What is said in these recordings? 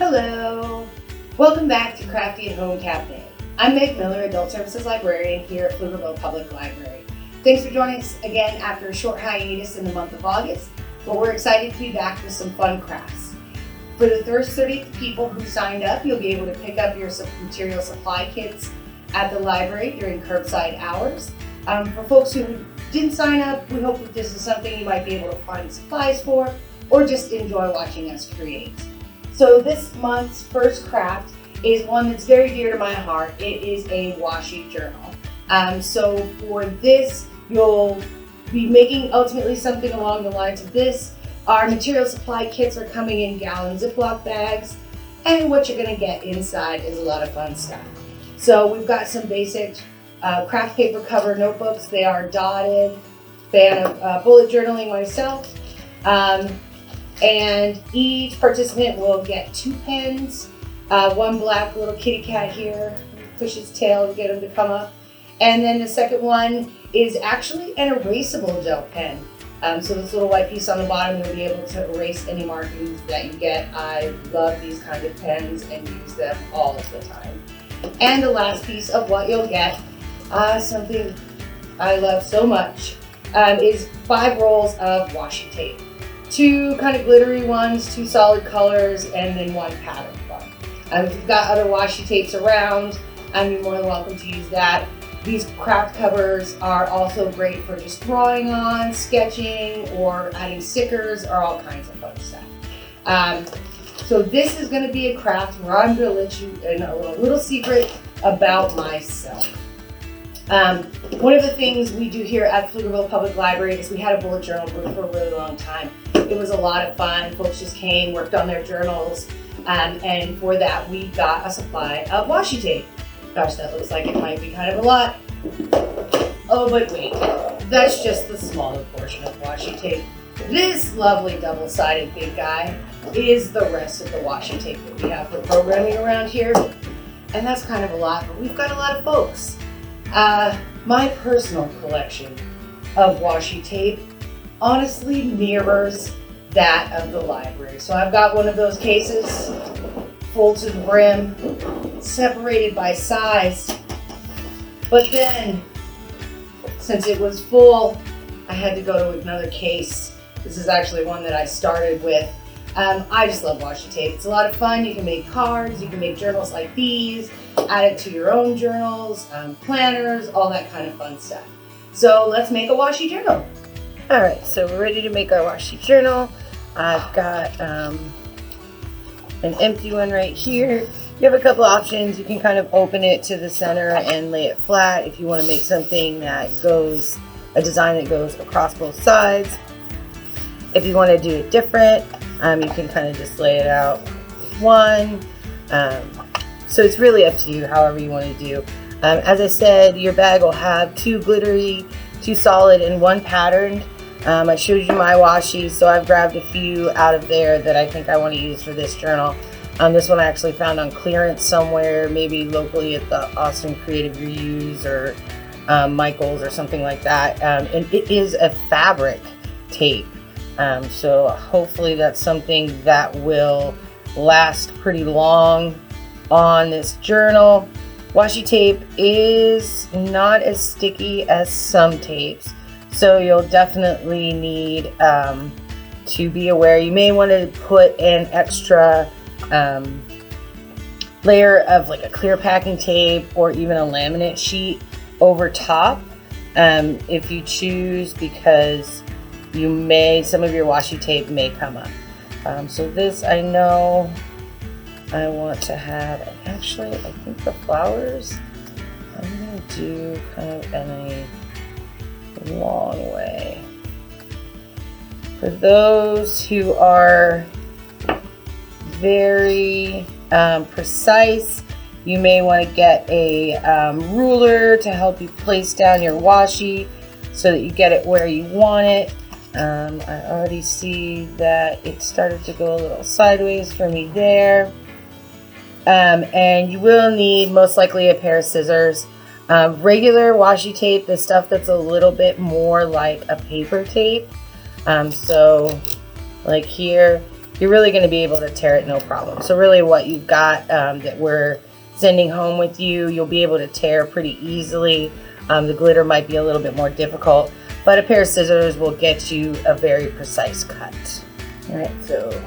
Hello! Welcome back to Crafty at Home Café. I'm Meg Miller, Adult Services Librarian here at Pflugerville Public Library. Thanks for joining us again after a short hiatus in the month of August, but we're excited to be back with some fun crafts. For the first 30 people who signed up, you'll be able to pick up your material supply kits at the library during curbside hours. For folks who didn't sign up, we hope that this is something you might be able to find supplies for or just enjoy watching us create. So this month's first craft is one that's very dear to my heart. It is a washi journal. So for this, you'll be making ultimately something along the lines of this. Our material supply kits are coming in gallon Ziploc bags, and what you're gonna get inside is a lot of fun stuff. So we've got some basic craft paper cover notebooks. They are dotted. Fan of bullet journaling myself. And each participant will get 2 pens, one black little kitty cat here, push his tail to get him to come up. And then the second one is actually an erasable gel pen. So this little white piece on the bottom, you'll be able to erase any markings that you get. I love these kind of pens and use them all of the time. And the last piece of what you'll get, something I love so much, is 5 rolls of washi tape. 2 kind of glittery ones, 2 solid colors, and then 1 pattern one. If you've got other washi tapes around, you're more than welcome to use that. These craft covers are also great for just drawing on, sketching, or adding stickers, or all kinds of fun stuff. So this is going to be a craft where I'm going to let you in a little secret about myself. One of the things we do here at Pflugerville Public Library is we had a bullet journal group for a really long time. It was a lot of fun. Folks just came, worked on their journals, and for that we got a supply of washi tape. Gosh, that looks like it might be kind of a lot. Oh, but wait, that's just the smaller portion of washi tape. This lovely double-sided big guy is the rest of the washi tape that we have for programming around here. And that's kind of a lot, but we've got a lot of folks. My personal collection of washi tape honestly mirrors that of the library. So I've got one of those cases, full to the brim, separated by size. But then, since it was full, I had to go to another case. This is actually one that I started with. I just love washi tape. It's a lot of fun. You can make cards, you can make journals like these, add it to your own journals, planners, all that kind of fun stuff. So let's make a washi journal. All right, so we're ready to make our washi journal. I've got an empty one right here. You have a couple options. You can kind of open it to the center and lay it flat if you want to make something that goes, a design that goes across both sides. If you want to do it different, you can kind of just lay it out with one. So it's really up to you, however you want to do. As I said, your bag will have 2 glittery, 2 solid, and 1 patterned. I showed you my washi, so I've grabbed a few out of there that I think I want to use for this journal. This one I actually found on clearance somewhere, maybe locally at the Austin Creative Reuse or Michael's or something like that. And it is a fabric tape. So hopefully that's something that will last pretty long on this journal. Washi tape is not as sticky as some tapes, so you'll definitely need to be aware. You may want to put an extra layer of like a clear packing tape or even a laminate sheet over top if you choose, because some of your washi tape may come up. So this, I know I want to have, and actually I think the flowers I'm going to do kind of in a long way. For those who are very precise, you may want to get a ruler to help you place down your washi so that you get it where you want it. I already see that it started to go a little sideways for me there. And you will need most likely a pair of scissors. Regular washi tape, the stuff that's a little bit more like a paper tape. So like here, you're really going to be able to tear it no problem. So really what you've got that we're sending home with you, you'll be able to tear pretty easily. The glitter might be a little bit more difficult, but a pair of scissors will get you a very precise cut. All right, so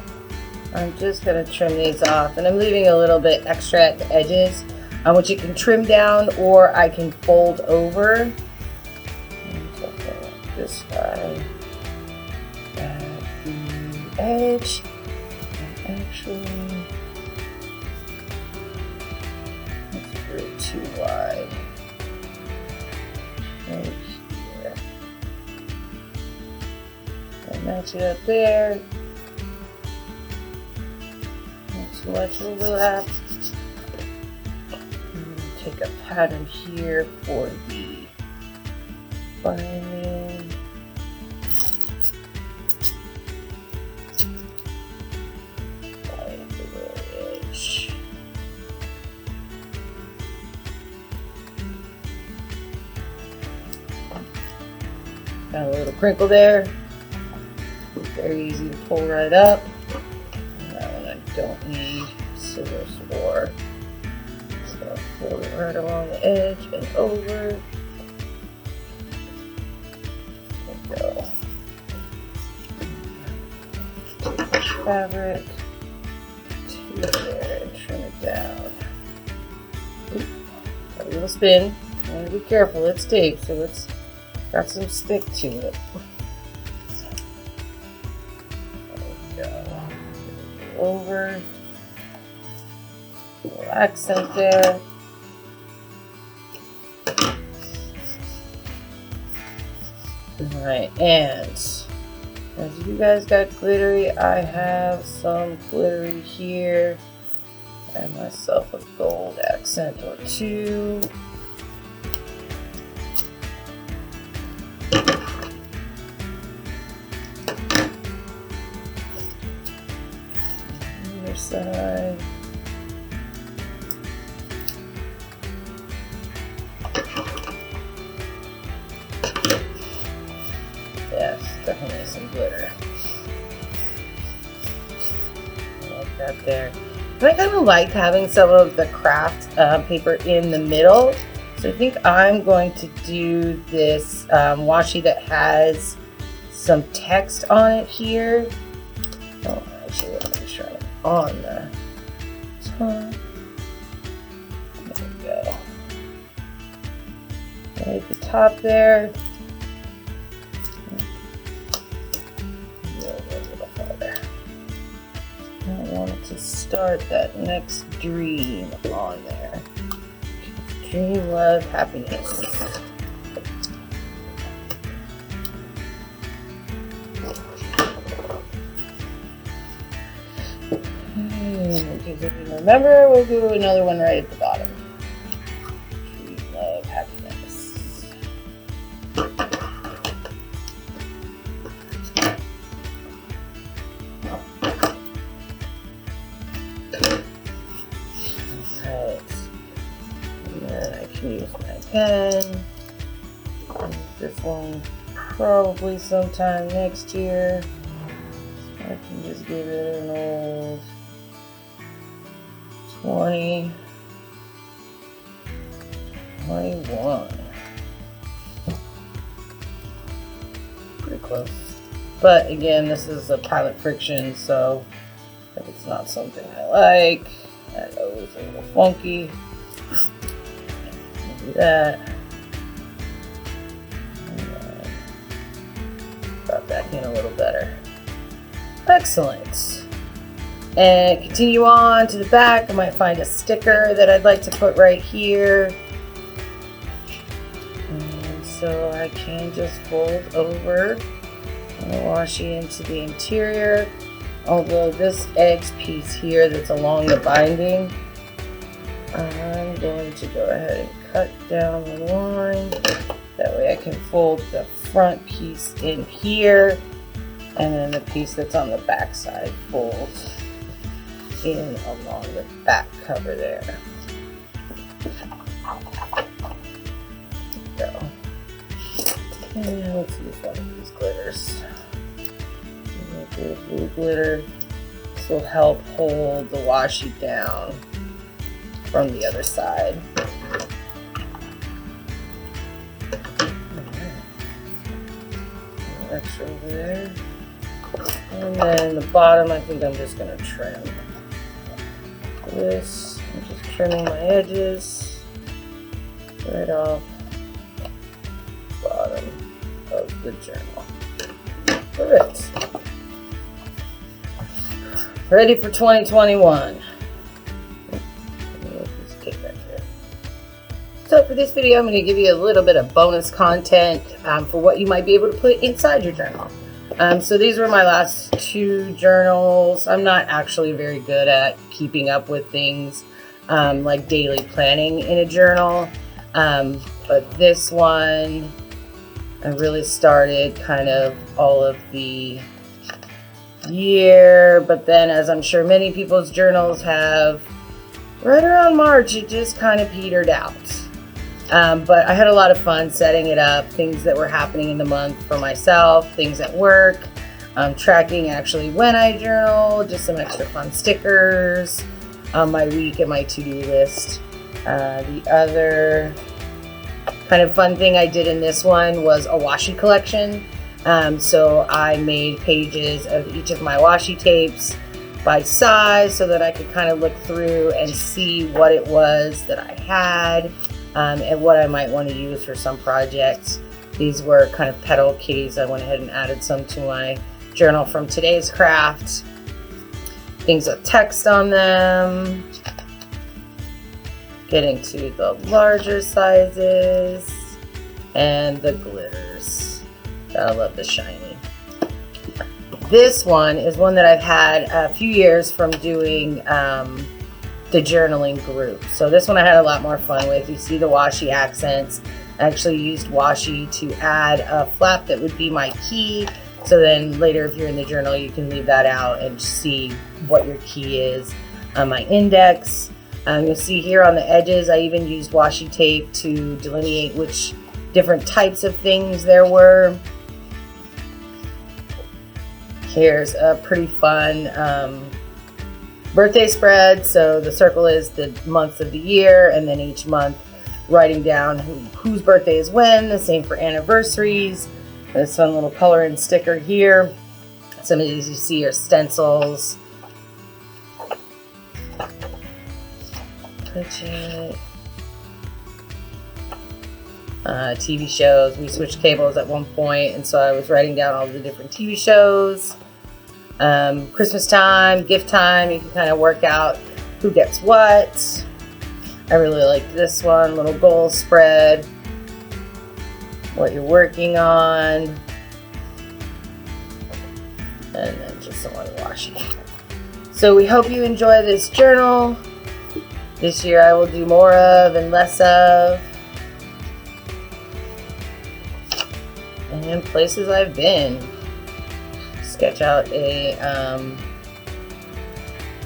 I'm just going to trim these off, and I'm leaving a little bit extra at the edges, which you can trim down or I can fold over. This side at the edge, and actually it's very too wide right here. I'll match it up there. Not too much overlap. Take a pattern here for the binding. Got a little crinkle there. Very easy to pull right up. And that one I don't need scissors for. So I'll fold it right along the edge and over. Go. Fabric to there and trim it down. Oops. Got a little spin. You want to be careful, it's tape, so it's got some stick to it. There we go. Over. A little accent there. Alright, and as you guys got glittery, I have some glittery here. Add myself a gold accent or two. Other side. Yes, definitely some glitter. I like that there. And I kind of like having some of the craft paper in the middle. So I think I'm going to do this washi that has some text on it here. Oh, actually, let me make sure I'm on the top. There we go. Right at the top there. I wanted to start that next dream on there. Dream, love, happiness. Because if you remember, we'll do another one right at the bottom. Dream, love, happiness. Use my pen. Use this one probably sometime next year. I can just give it an old 20, 21. Pretty close. But again, this is a pilot friction, so if it's not something I like, that always a little funky. Do that. Got back in a little better. Excellent. And continue on to the back. I might find a sticker that I'd like to put right here. And so I can just fold over and washi into the interior. Although this edge piece here that's along the binding, I'm going to go ahead and cut down the line. That way I can fold the front piece in here, and then the piece that's on the back side folds in along the back cover there. There we go. And let's use one of these glitters. Blue glitter. This will help hold the washi down from the other side. Extra over there. And then the bottom, I think I'm just going to trim. This, I'm just trimming my edges right off the bottom of the journal. Perfect. Ready for 2021. So for this video, I'm going to give you a little bit of bonus content for what you might be able to put inside your journal. So these were my last 2 journals. I'm not actually very good at keeping up with things like daily planning in a journal. But this one, I really started kind of all of the year. But then, as I'm sure many people's journals have, right around March, it just kind of petered out. But I had a lot of fun setting it up, things that were happening in the month for myself, things at work, tracking actually when I journal, just some extra fun stickers, my week and my to-do list. The other kind of fun thing I did in this one was a washi collection. So I made pages of each of my washi tapes by size so that I could kind of look through and see what it was that I had. And what I might want to use for some projects. These were kind of petal kitties. I went ahead and added some to my journal from today's craft. Things with text on them. Getting to the larger sizes. And the glitters. Gotta love the shiny. This one is one that I've had a few years from doing the journaling group. So this one I had a lot more fun with. You see the washi accents. I actually used washi to add a flap that would be my key. So then later, if you're in the journal, you can leave that out and see what your key is. My index. You'll see here on the edges, I even used washi tape to delineate which different types of things there were. Here's a pretty fun birthday spread. So the circle is the months of the year, and then each month writing down whose birthday is when. The same for anniversaries. This fun little color and sticker here. Some of these you see are stencils. TV shows. We switched cables at one point, and so I was writing down all the different TV shows. Christmas time, gift time, you can kind of work out who gets what. I really like this one, little goal spread, what you're working on, and then just some other washi. So we hope you enjoy this journal. This year I will do more of and less of. And places I've been. Sketch out a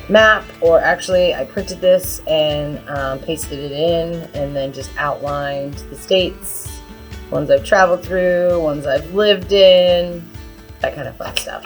map, or actually I printed this and pasted it in, and then just outlined the states, ones I've traveled through, ones I've lived in, that kind of fun stuff.